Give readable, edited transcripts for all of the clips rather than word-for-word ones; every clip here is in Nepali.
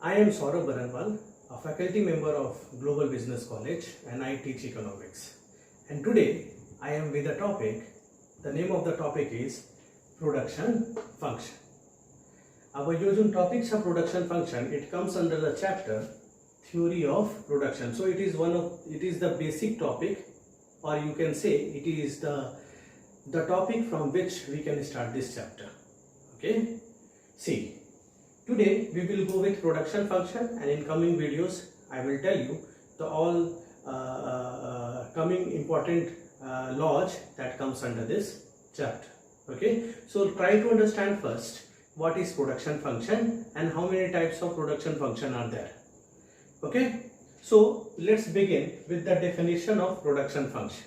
I am Saurabh Baranwal, a faculty member of Global Business College, and I teach economics. And today I am with a topic. The name of the topic is production function. अब यो जुन topic छ production function, it comes under the chapter theory of production. So it is the basic topic, or you can say it is the topic from which we can start this chapter. Okay, see. Today we will go with production function, and in coming videos I will tell you the all coming important laws that comes under this chapter. Okay, so try to understand first what is production function and how many types of production function are there. Okay, so let's begin with the definition of production function.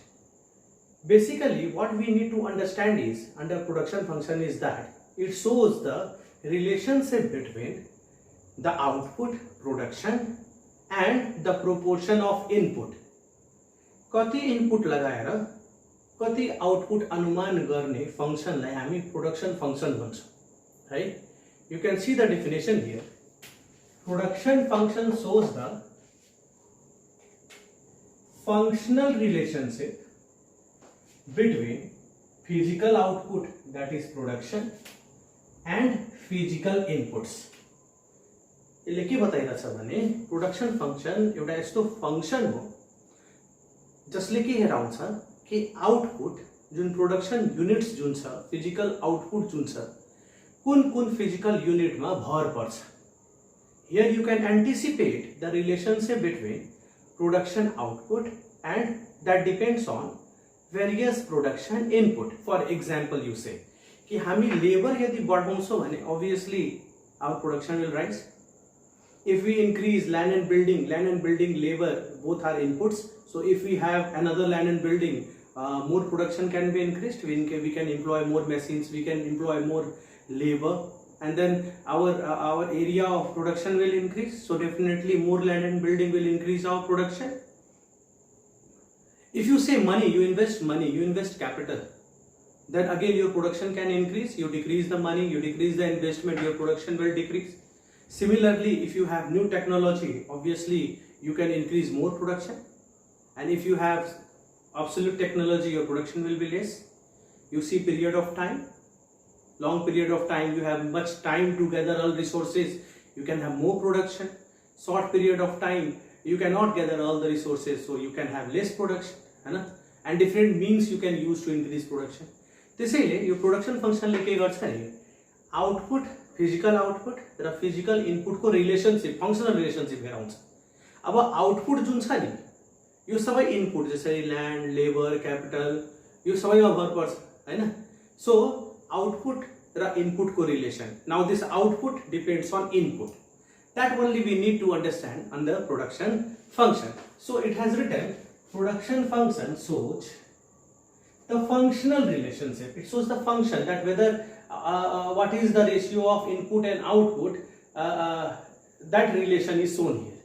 Basically what we need to understand is under production function is that it shows the relationship between the output production and the proportion of input. कति इनपुट लगाएर कति आउटपुट अनुमान गर्ने फंक्शनलाई हामी प्रोडक्सन फंक्शन भन्छौं, right? You can see the definition here. Production function shows the functional relationship between physical output, that is production, and physical inputs. यसले के बताइरहेछ भने प्रोडक्सन फंक्शन एउटा यस्तो फंक्शन हो जसले के हेराउँछ कि आउटपुट जुन प्रोडक्सन युनिट्स जुन छ, फिजिकल आउटपुट जुन छ, कुन फिजिकल युनिटमा भर पर्छ. Here you can anticipate the relationship between production output, and that depends on various production input. For example, you say कि हामी लेबर यदि बढाउँछौं भने obviously our production will rise. If we increase land and building labor, both are inputs. So if we have another land and building, more production can be increased. We can employ more machines, we can employ more labor, and then our area of production will increase. So definitely more land and building will increase our production. If you say money, you invest capital, then again your production can increase. You decrease the money, you decrease the investment, your production will decrease. Similarly, if you have new technology, obviously you can increase more production, and if you have obsolete technology, your production will be less. You see period of time, long period of time, you have much time to gather all resources, you can have more production. Short period of time, you cannot gather all the resources, so you can have less production, and different means you can use to increase production. त्यसैले यो प्रोडक्सन फंक्शनले के गर्छ नि, आउटपुट, फिजिकल आउटपुट र फिजिकल इनपुट को रिलेशनशिप, फंक्शनल रिलेशनशिप हेराउँछ. अब आउटपुट जुन छ नि, यो सबै इनपुट जसरी ल्यान्ड, लेबर, क्यापिटल, यो सबैमा भर पर्छ, हैन? सो आउटपुट र इनपुट को relation. Now this output depends on input. That only we need to understand under production function. So it has written production function shows the functional relationship. It shows the function that whether what is the ratio of input and output, that relation is shown here.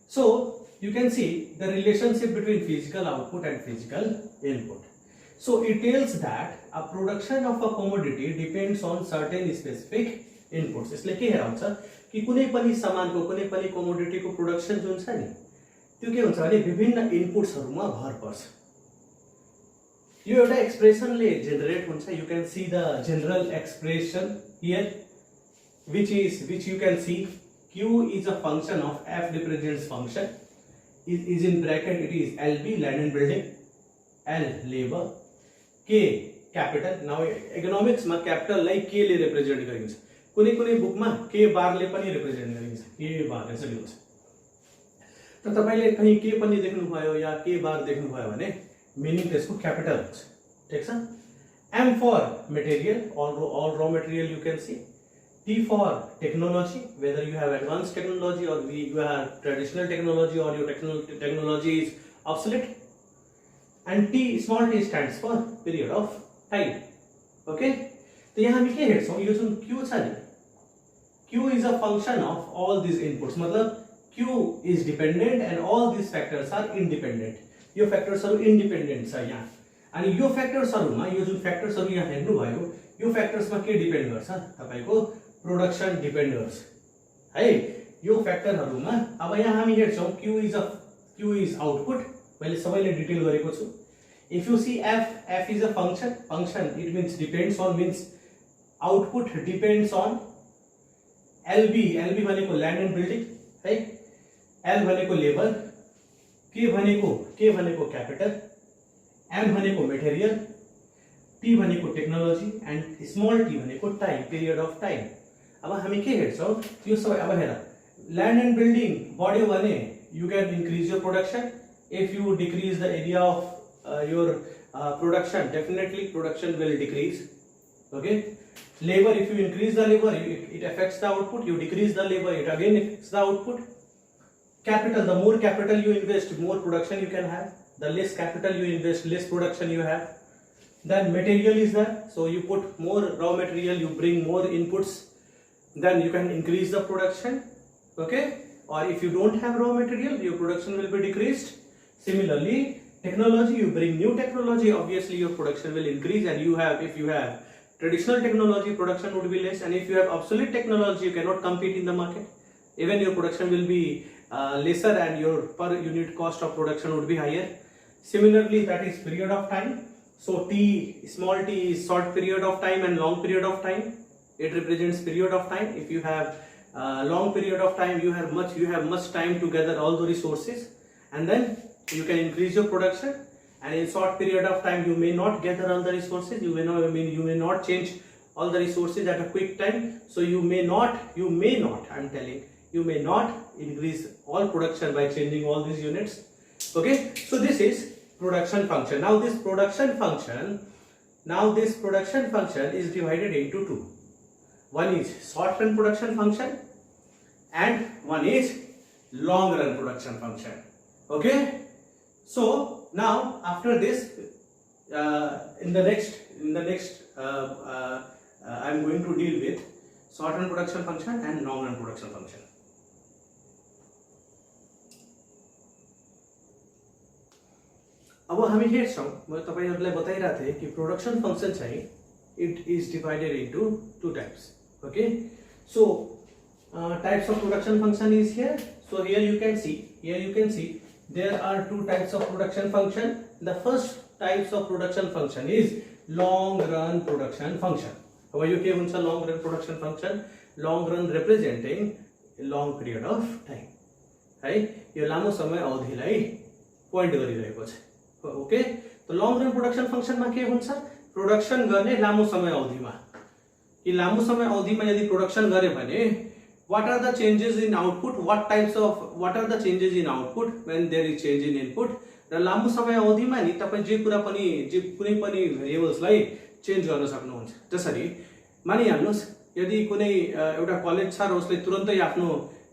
So you can see the relationship between physical output and physical input. So it tells that a production of a commodity depends on certain specific inputs. यसले के हेराउँछ कि कुनै पनि सामानको, कुनै पनि कमोडिटीको प्रोडक्सन जुन छ नि, त्यो के हुन्छ भने विभिन्न इनपुट्सहरुमा भर पर्छ. यो एउटा एक्सप्रेसनले जेनरेट हुन्छ. You can see the general expression here, which you can see Q is a function of F represents function, is in bracket, it is LB, land and building, L labor, K capital. Now economics मा capital like K ले represent गरिन्छ. कुनै बुकमा K बार ले पनि represent गरिन्छ. K बार यसरी हुन्छ. त तपाईले कहीं K पनि देख्नु भयो या K बार देख्नु भयो भने meaning त्यसको capital हुन्छ. ठीक छ? M for material, all raw material you can see. T for technology, whether you have advanced technology or you have traditional technology or your technology is obsolete. And T, small t stands for period of time. Okay? तो यहाँ हामी के हेर्छौं, यो जुन Q छ नि, Q is a function of all these inputs. मतलब Q is dependent and all these factors are independent. यो फ्याक्टर्सहरु इन्डिपेन्डेन्ट छ यहाँ. अनि यो फ्याक्टर्सहरुमा यो जुन फ्याक्टर्सहरु यहाँ हेर्नु भयो, यो फ्याक्टर्समा के डिपेन्ड गर्छ? तपाईको प्रोडक्सन डिपेन्ड गर्छ है. यो फ्याक्टरहरुमा अब यहाँ हामी हेर्छौं Q is output, मैले सबैले डिटेल गरेको छु. If you see f is a function, it means depends on, means output depends on LB भनेको land and building है, L भनेको labor, K भनेको capital, M भनेको material, T भनेको technology and small t भनेको time, period of time. अब हामी के हेर्छौं यो सबै. अब हेर, land and building बढ्यो भने you can increase your production. If you decrease the area of your production, definitely production will decrease. Okay. Labor, if you increase the labor, it affects the output. You decrease the labor, it again affects the output. Capital, the more capital you invest, more production you can have. The less capital you invest, less production you have. Then material is there, so you put more raw material, you bring more inputs, then you can increase the production. Okay. Or if you don't have raw material, your production will be decreased. Similarly, technology, you bring new technology, obviously your production will increase. And if you have traditional technology, production would be less. And if you have obsolete technology, you cannot compete in the market. Even your production will be lesser and your per unit cost of production would be higher. Similarly, that is period of time. So small t is short period of time and long period of time. It represents period of time. If you have long period of time, you have much time to gather all the resources, and then you can increase your production. And in short period of time, you may not gather all the resources. You may not change all the resources at a quick time. So you may not increase all production by changing all these units. Okay. So this is production function. Now this production function is divided into two. One is short run production function and one is long run production function. Okay. So now after this, in the next I am going to deal with short run production function and long run production function. अब हामी हेर्छौं, म तपाईहरुलाई बताइरा थिए कि प्रोडक्सन फंक्शन चाहिँ it is divided into two types. Okay. So types of production function is here. So here you can see there are two types of production function. The first types of production function is long run production function. अब यो के हुन्छ long run production function? Long run representing a long period of time. है, यो लामो समय अवधिलाई पोइन्ट गरिरहेको छ. ओके. तो long run production function मा के हुन्छ? प्रोडक्सन गर्ने लामो समय अवधिमा. यी लामो समय अवधिमा यदि प्रोडक्सन गरे भने what are the changes in output, what are the changes in output when there is change in input. र लामो समय अवधिमा नि तपाई जे कुनै पनि भेरिएबल्सलाई चेन्ज गर्न सक्नुहुन्छ. जसरी मानिहाल्नुस् यदि कुनै एउटा कलेज छ र उसले तुरुन्तै आफ्नो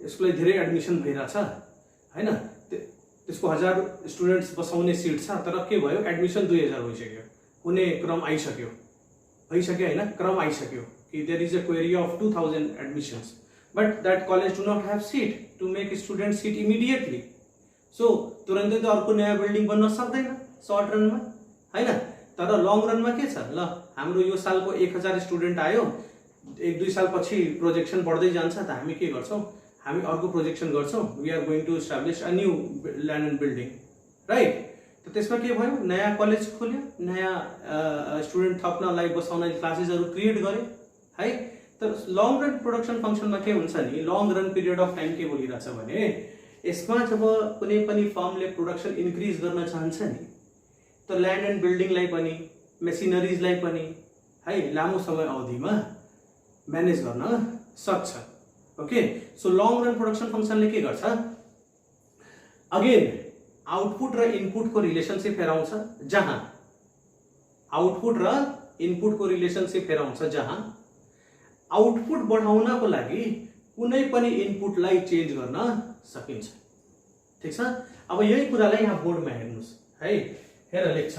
यसको धेरै एडमिसन भइराछ हैन, त्यसको 1000 स्टुडेन्ट्स बसाउने सिट छ, तर के भयो एडमिसन 2000 भइसक्यो, कुनै क्रम आइसक्यो हैन, क्रम आइसक्यो कि there is a query of 2000 admissions, but that college do not have seat to make students sit immediately. So तुरन्तै त अर्को नयाँ बिल्डिङ बन्न सक्दैन शॉर्ट रनमा हैन. तर लङ रनमा के छ, ल हाम्रो यो सालको 1000 स्टुडेन्ट आयो, 1-2 साल पछि प्रोजेक्सन बढ्दै जान्छ, त हामी के गर्छौं, हामी अर्को प्रोजेक्सन गर्छौं, we are going to establish a new land and building, right. त त्यसमा के भयो, नयाँ कलेज खोल्यो, नयाँ स्टुडेन्ट थप्नलाई बसाउनलाई क्लासेसहरु क्रिएट गरे है. तर लङ रन प्रोडक्सन फंक्शनमा के हुन्छ नि, long run period of time के बोलिरहेछ भने यसमा जब कुनै पनि फर्मले प्रोडक्सन इन्क्रिज गर्न चाहन्छ नि, त ल्यान्ड एन्ड बिल्डिङलाई पनि मेसिनरीजलाई पनि है लामो समय अवधिमा म्यानेज गर्न सक्छ. Okay. So long run production फंक्शनले के गर्छ, अगेन आउटपुट र इनपुट को रिलेशनशिप हेराउँछ, जहाँ आउटपुट र इनपुट को रिलेशनशिप हेराउँछ, जहाँ आउटपुट बढाउनको लागि कुनै पनि इनपुटलाई चेन्ज गर्न सकिन्छ. ठीक छ. अब यही कुरालाई यहाँ बोर्डमा हेर्नुस् है, हेर लेख्छ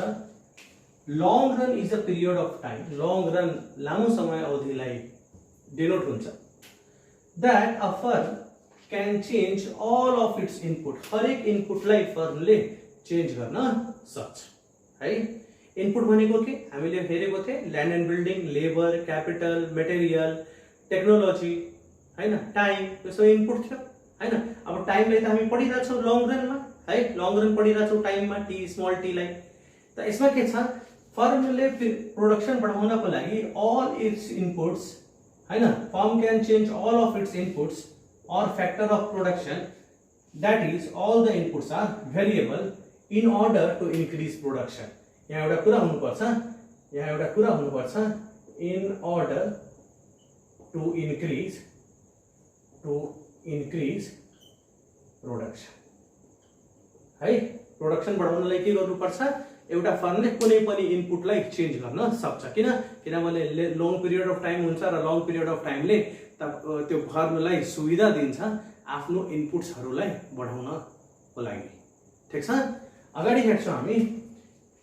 long run is a period of time. Long run लामो समय अवधिलाई डिनोट हुन्छ. That a firm can change all of its input. हरेक इनपुटलाई फर्मले चेन्ज गर्न सक्छ है. इनपुट भनेको के हामीले हेरेको थिए, land and building, labour, capital, material, technology हैन, टाइम, यो सबै इनपुट थियो. हैन। अब टाइमलाई त हामी पढिरहेछौँ लङ रनमा है, लङ रन पढिरहेछौँ टाइममा टी स्मल टी लाई। त यसमा के छ, फर्मले प्रोडक्सन बढाउनको लागि अल इट्स इनपुट्स हैन, firm can change all of its inputs or factor of production, that is all the inputs are variable in order to increase production. यहाँ एउटा कुरा हुनुपर्छ, यहाँ एउटा कुरा हुनुपर्छ, in order to increase production है। प्रोडक्सन बढाउनलाई के गर्नुपर्छ, एउटा फर्मले कुनै पनि इनपुटलाई चेन्ज गर्न सक्छ। किनभने लङ पिरियड अफ टाइम हुन्छ र लङ पिरियड अफ टाइमले त्यो फर्मलाई सुविधा दिन्छ आफ्नो इनपुट्सहरूलाई बढाउनको लागि। ठिक छ, अगाडि हेर्छौँ हामी।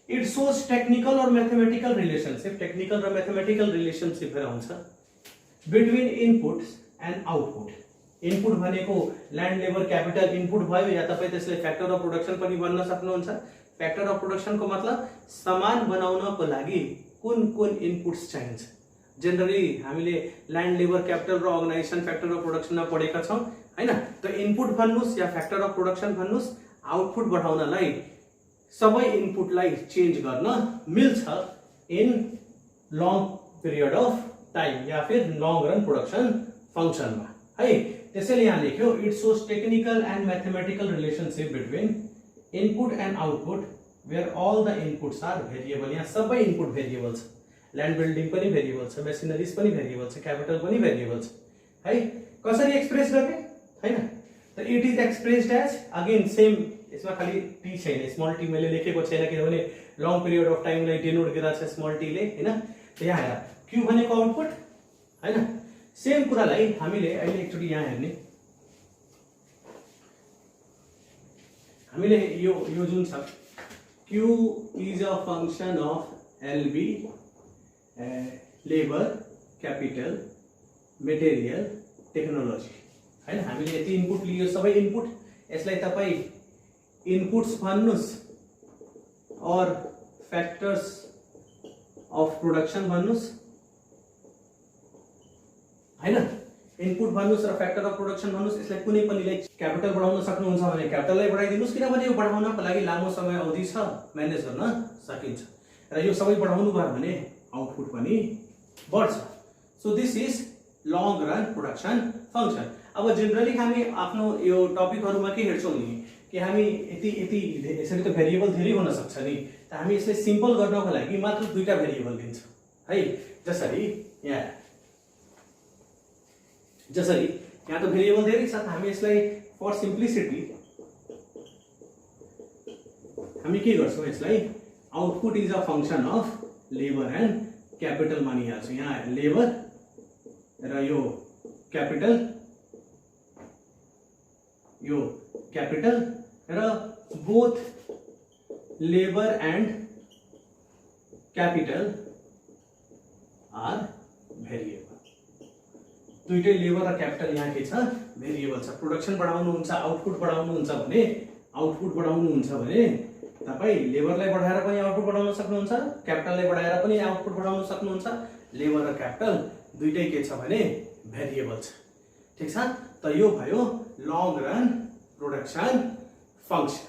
इट सोज टेक्निकल और मैथमेटिकल रिलेशनशिप, टेक्निकल र मैथमेटिकल रिलेशनशिप हुन्छ between inputs and output. Input भनेको ल्यान्ड लेबर क्यापिटल इनपुट भयो, या तपाईँ त्यसलाई फ्याक्टर अफ प्रोडक्सन पनि भन्न सक्नुहुन्छ। फ्याक्टर अफ प्रोडक्सनको मतलब सामान बनाउनको लागि कुन कुन इनपुट्स चाहिन्छ। जनरली हामीले ल्यान्ड लेबर क्यापिटल र अर्गनाइजेसन फ्याक्टर अफ प्रोडक्सनमा पढेका छौँ हैन। त इनपुट भन्नुस् या फ्याक्टर अफ प्रोडक्सन भन्नुस्, आउटपुट बढाउनलाई सबै इनपुटलाई चेन्ज गर्न मिल्छ in long period of time या फिर लङ रन प्रोडक्सन फंक्सनमा है। त्यसैले यहाँ लेख्यो it shows technical and mathematical relationship between input and output where all the inputs are variable. यहाँ सबै इनपुट भेरिएबल छ, ल्यान्ड बिल्डिङ पनि भेरिएबल छ, मेसिनरिज पनि भेरिएबल छ, क्यापिटल पनि भेरिएबल छ है। कसरी एक्सप्रेस गर्ने हैन, त it is expressed as again same, यसमा खाली टी छैन, स्मल टी मैले लेखेको छैन किनभने लङ पिरियड अफ टाइमलाई डिनोट गरिरहेको छ स्मल टी ले हैन। त यहाँ हेर क्यू भनेको आउटपुट हैन। सेम कुरालाई हामीले अहिले एकचोटि यहाँ हेर्ने, हामीले यो जुन छ Q is a function of LB labour capital material technology हैन। हामीले यति इनपुट लियो, सबै इनपुट, यसलाई तपाई इनपुट्स भन्नुस् और फ्याक्टर्स अफ प्रोडक्सन भन्नुस् हैन। इनपुट भन्नुस् र फ्याक्टर अफ प्रोडक्सन भन्नुस्। यसलाई कुनै पनिलाई क्यापिटल बढाउन सक्नुहुन्छ भने क्यापिटललाई बढाइदिनुस्, किनभने यो बढाउनको लागि लामो समय अवधि छ, म्यानेज गर्न सकिन्छ। र यो सबै बढाउनु भयो भने आउटपुट पनि बढ्छ। So this is long run production function. अब जनरली हामी आफ्नो यो टपिकहरुमा के हेर्छौं नि कि हामी यति यसरी त भेरिएबल धेरै हुन सक्छ नि, त हामी यसलाई सिम्पल गर्नको लागि मात्र दुईटा भेरिएबल दिन्छौं है। जसरी यहाँ त भेरिएबल धेरै छ, हामी यसलाई फर सिम्प्लिसिटी हामी के गर्छौं, यसलाई output is a function of labour and capital मानिहाल्छौं। यहाँ लेबर र यो क्यापिटल र both labour and capital are variable. दुईटै लेबर र क्यापिटल यहाँ के छ, भेरिएबल छ। प्रोडक्सन बढाउनुहुन्छ, आउटपुट बढाउनुहुन्छ भने तपाई लेबरलाई बढाएर पनि आउटपुट बढाउन सक्नुहुन्छ, क्यापिटललाई बढाएर पनि आउटपुट बढाउन सक्नुहुन्छ। लेबर र क्यापिटल दुईटै के छ भने भेरिएबल छ। ठीक छ, त यो भयो लङ रन प्रोडक्सन फंक्शन।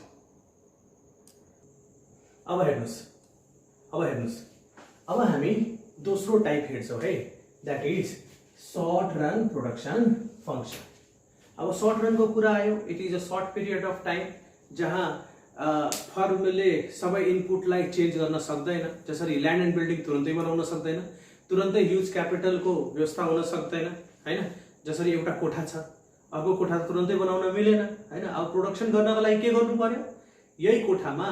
अब हेर्नुस् अब हामी दोस्रो टाइप हेर्छौं है, that is short run production function. अब शॉर्ट रन को कुरा आयो, it is a short period of time जहाँ फर्मले सबै इनपुटलाई चेन्ज गर्न सक्दैन। जसरी ल्यान्ड एन्ड बिल्डिङ तुरन्तै बनाउन सक्दैन, तुरन्तै ह्युज क्यापिटलको व्यवस्था हुन सक्दैन हैन। जसरी एउटा कोठा छ, अर्को कोठा तुरन्तै बनाउन मिलेन हैन। अब प्रोडक्सन गर्नको लागि के गर्नु पर्यो, यही कोठामा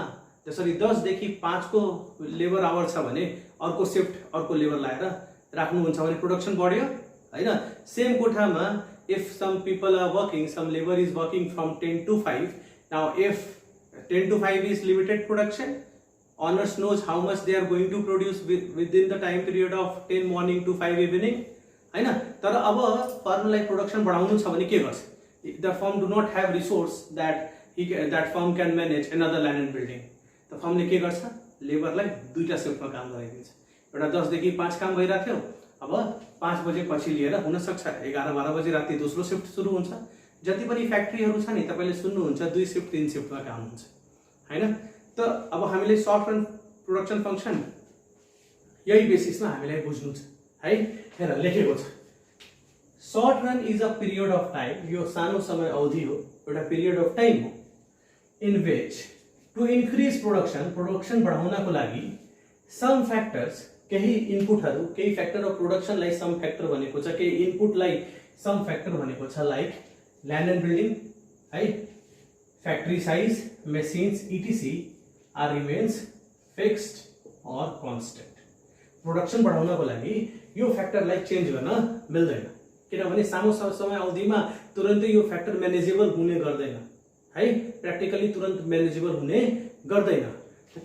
जसरी 10 देखि 5 को लेबर आवर छ भने अर्को शिफ्ट अर्को लेबर लाएर राख्नुहुन्छ भने प्रोडक्सन बढ्यो हैन। सेम कोठामा if some people are working, some labor is working from 10 to 5. Now if 10 to 5 is limited production, owners knows how much they are going to produce within the time period of 10 morning to 5 evening हैन। तर अब फर्मलाई प्रोडक्सन बढाउनु छ भने के गर्छ, the firm do not have resource that firm can manage another land and building। त फर्मले के गर्छ, लेबरलाई दुईटा शिफ्टमा काम गराइदिन्छ। एउटा 10 देखि 5 काम भइराथ्यो, अब 5 बजे पछि लिएर हुन सक्छ 11-12 बजे राति दोस्रो शिफ्ट सुरु हुन्छ। जति पनि फ्याक्ट्रीहरू छ नि तपाईले सुन्नुहुन्छ 2 शिफ्ट 3 शिफ्टमा काम हुन्छ हैन। त अब हामीले सर्ट रन प्रोडक्सन फंक्सन यही बेसिसमा हामीलाई बुझ्नु छ है। हेर लेखेको छ short run is a period of time, यो सानो समय अवधि हो, एउटा पिरियड अफ टाइम हो in which to increase production, production बढाउनको लागि सम फ्याक्टर्स, केही इनपुटहरु, केही फ्याक्टर अफ प्रोडक्सनलाई सम फ्याक्टर भनेको छ, केही इनपुटलाई सम फ्याक्टर भनेको छ, लाइक ल्यान्ड एन्ड बिल्डिङ है, factory size, machines etc are remains fixed or constant. Production बढाउनको लागि यो फ्याक्टरलाई चेन्ज गर्न मिल्दैन, किनभने सानो समय अवधिमा तुरन्तै यो फ्याक्टर म्यानेजेबल हुने गर्दैन है, प्र्याक्टिकली तुरन्त म्यानेजेबल हुने गर्दैन।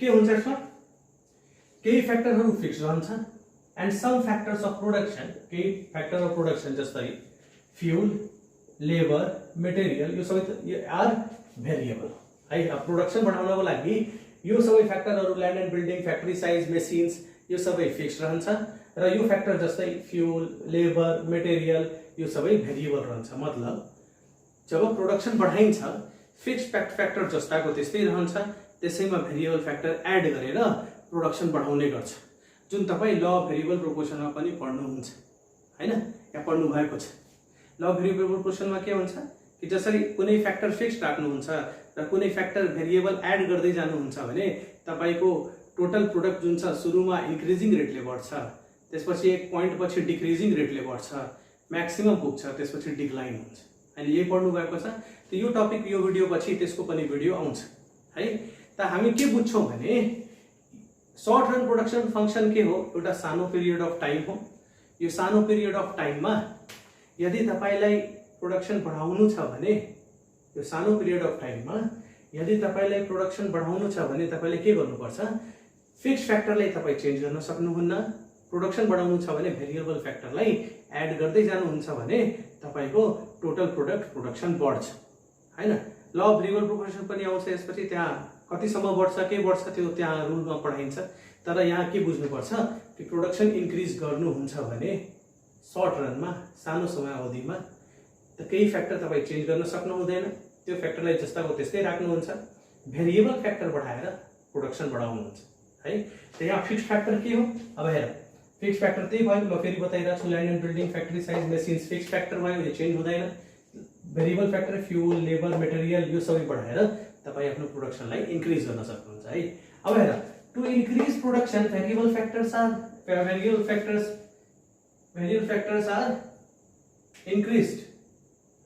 के हुन्छ सर, केही फ्याक्टरहरु फिक्स रहन्छ and some factors of production, केही फ्याक्टर अफ प्रोडक्सन जस्तै फ्युल, लेबर, मटेरियल, यो सबै आर भेरिएबल है। अब प्रोडक्सन बढाउनको लागि यो सबै फ्याक्टरहरु land and building, factory size, machines यो सबै फिक्स रहन्छ र यो फ्याक्टर जस्तै फ्युल, लेबर, मटेरियल यो सबै भेरिएबल रहन्छ। मतलब जब प्रोडक्सन बढाइन्छ फिक्स फ्याक्टर जस्ताको त्यस्तै रहन्छ, त्यसैमा भेरिएबल फ्याक्टर एड गरेर प्रोडक्सन बढाउने गर्छ, जुन तपाई ल भेरिएबल प्रोपोर्सनमा पनि पढ्नुहुन्छ हैन, यहाँ पढ्नु भएको छ। ल भेरिएबल प्रोपोर्सनमा के हुन्छ कि जसरी कुनै फ्याक्टर फिक्स राख्नुहुन्छ र कुनै फ्याक्टर भेरिएबल एड गर्दै जानुहुन्छ भने तपाईको टोटल प्रोडक्ट जुन छ सुरुमा इन्क्रिजिङ रेटले बढ्छ, त्यसपछि एक पोइन्ट पछि डिक्रिजिङ रेटले बढ्छ, म्याक्सिमम पुग्छ, त्यसपछि डिक्लाइन हुन्छ। अनि यही पढ्नु भएको छ। त यो टपिक यो भिडियो पछि त्यसको पनि भिडियो आउँछ है। त हामी के बुझ्छौं भने सर्ट रन प्रोडक्सन फंक्सन के हो, एउटा सानो पिरियड अफ टाइम हो। यो सानो पिरियड अफ टाइममा यदि तपाईलाई प्रोडक्सन बढाउनु छ भने, यो सानो पिरियड अफ टाइममा यदि तपाईलाई प्रोडक्सन बढाउनु छ भने तपाईले के गर्नुपर्छ, फिक्स फ्याक्टरलाई तपाई चेन्ज गर्न सक्नुहुन्न। प्रोडक्सन बढाउनु छ भने भेरिएबल फ्याक्टरलाई एड गर्दै जानुहुन्छ भने तपाईको टोटल प्रोडक्सन बढ्छ हैन। ल भेरिएबल प्रोपोर्सन पनि आउँछ यसपछि, त्यहाँ कतिसम्म बढ्छ के बढ्छ त्यो त्यहाँ रुलमा पढाइन्छ। तर यहाँ के बुझ्नुपर्छ कि प्रोडक्सन इन्क्रिज गर्नुहुन्छ भने सर्ट रनमा, सानो समय अवधिमा त केही फ्याक्टर तपाई चेन्ज गर्न सक्नु हुँदैन, त्यो फ्याक्टरलाई जस्ताको त्यस्तै राख्नुहुन्छ, भेरिएबल फ्याक्टर बढाएर प्रोडक्सन बढाउनुहुन्छ है। त यहाँ फिक्स फ्याक्टर के हो, अब हेर फिक्स फ्याक्टर त्यही भयो, ल फेरि बताइरहेको छु, land and building, factory size, machines fix factor भयो, यो चेन्ज हुँदैन। Variable factor fuel, labour, material यो सबै बढाएर तपाई आफ्नो प्रोडक्सनलाई इन्क्रिज गर्न सक्नुहुन्छ है। अब हेर to increase production variable factors are increased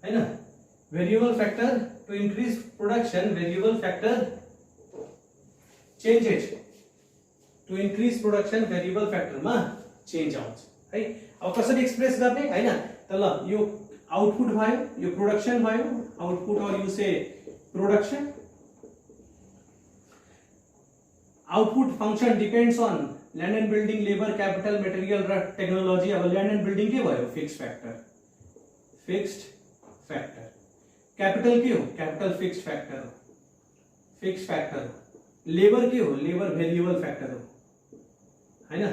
हैन। Variable factor to increase production, variable factor changes, to increase production variable फ्याक्टरमा चेन्ज आउँछ है। अब कसरी एक्सप्रेस गर्ने हैन, त ल यो आउटपुट भयो, यो प्रोडक्सन भयो, आउटपुट और you say production. Output function depends on land and building, labour, capital, material र टेक्नोलॉजी। अब लैंड एंड बिल्डिंग के भयो, फिक्स्ड फ्याक्टर। कैपिटल के हो, कैपिटल फिक्स्ड फ्याक्टर हो। लेबर के हो, लेबर भेरिएबल फ्याक्टर हो हैन।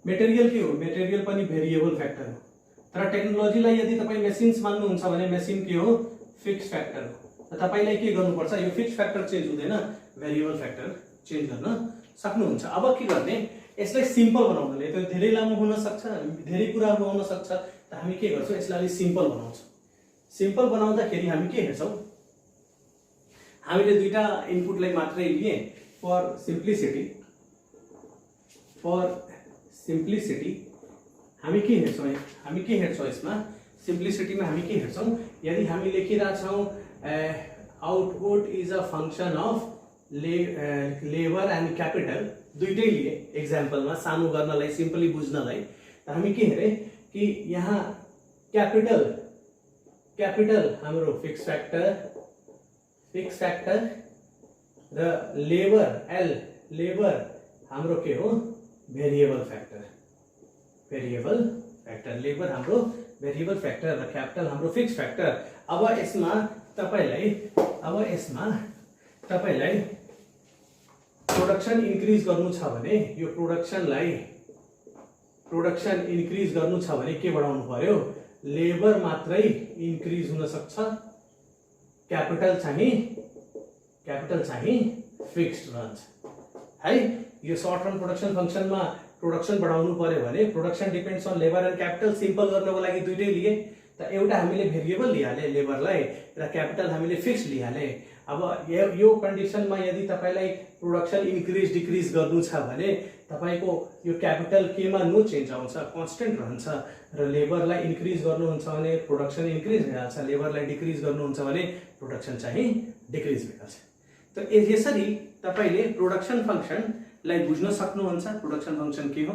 मटेरियल के हो, मटेरियल पनि भेरिएबल फ्याक्टर हो। तर टेक्नोलोजीलाई यदि तपाई मेसिन्स मान्नुहुन्छ भने मेसिन के हो, फिक्स्ड फ्याक्टर हो। त तपाईलाई के गर्नुपर्छ, यो फिक्स्ड फ्याक्टर चेन्ज हुँदैन, भेरिएबल फ्याक्टर चेन्ज गर्न सक्नुहुन्छ। अब के गर्ने, यसलाई सिम्पल बनाउनले, त्यो धेरै लामो हुन सक्छ, धेरै कुराहरु आउन सक्छ, त हामी के गर्छौं, यसलाई सिम्पल बनाउँछौं। सिम्पल बनाउँदाखेरि हामी के हेर्छौं, हामीले दुईटा इनपुटलाई मात्रै लिए फर सिम्प्लिसिटी हामी के हेर्छौं यसमा, सिम्प्लिसिटीमा हामी के हेर्छौं, यदि हामी लेखिरा छौं output is a function of labour and capital, दुईटै लिए एक्जाम्पलमा सानो गर्नलाई, सिम्पली बुझ्नलाई, त हामी के हेरे कि यहाँ क्यापिटल हाम्रो फिक्स फ्याक्टर र लेबर हाम्रो के हो, भेरिएबल फ्याक्टर। लेबर हाम्रो भेरिएबल फ्याक्टर र क्यापिटल हाम्रो फिक्स फ्याक्टर। अब यसमा तपाईलाई प्रोडक्सन इन्क्रिज गर्नु छ भने, यो प्रोडक्सन इन्क्रिज गर्नु छ भने के बढाउनु पर्यो, लेबर मात्रै इन्क्रिज हुन सक्छ क्यापिटल चाहिँ फिक्स्ड रहन्छ है। यो सर्ट टर्म प्रोडक्सन फंक्शनमा प्रोडक्सन बढाउनु पर्यो भने production depends on labour and capital simple गर्नको लागि दुईटै लिए त एउटा हामीले भेरिएबल लिहाले लेबरलाई र क्यापिटल हामीले फिक्स्ड लिहाले। अब यो कन्डिसनमा यदि तपाईलाई प्रोडक्सन इन्क्रिज डिक्रिज गर्नु छ भने तपाईको यो क्यापिटल केमा नो चेन्ज आउँछ कन्स्टेन्ट रहन्छ र लेबरलाई इन्क्रिज गर्नुहुन्छ भने प्रोडक्सन इन्क्रिज भइहाल्छ, लेबरलाई डिक्रिज गर्नुहुन्छ भने प्रोडक्सन चाहिँ डिक्रिज भइहाल्छ। त यसरी तपाईले प्रोडक्सन फंक्शनलाई बुझ्न सक्नुहुन्छ। प्रोडक्सन फंक्शन के हो?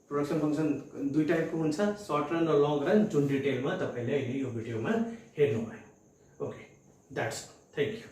प्रोडक्सन फंक्शन दुई टाइपको हुन्छ, सर्ट रन र लङ रन, जुन डिटेलमा तपाईले अहिले यो भिडियोमा हेर्नुभयो। Okay, that's thank you.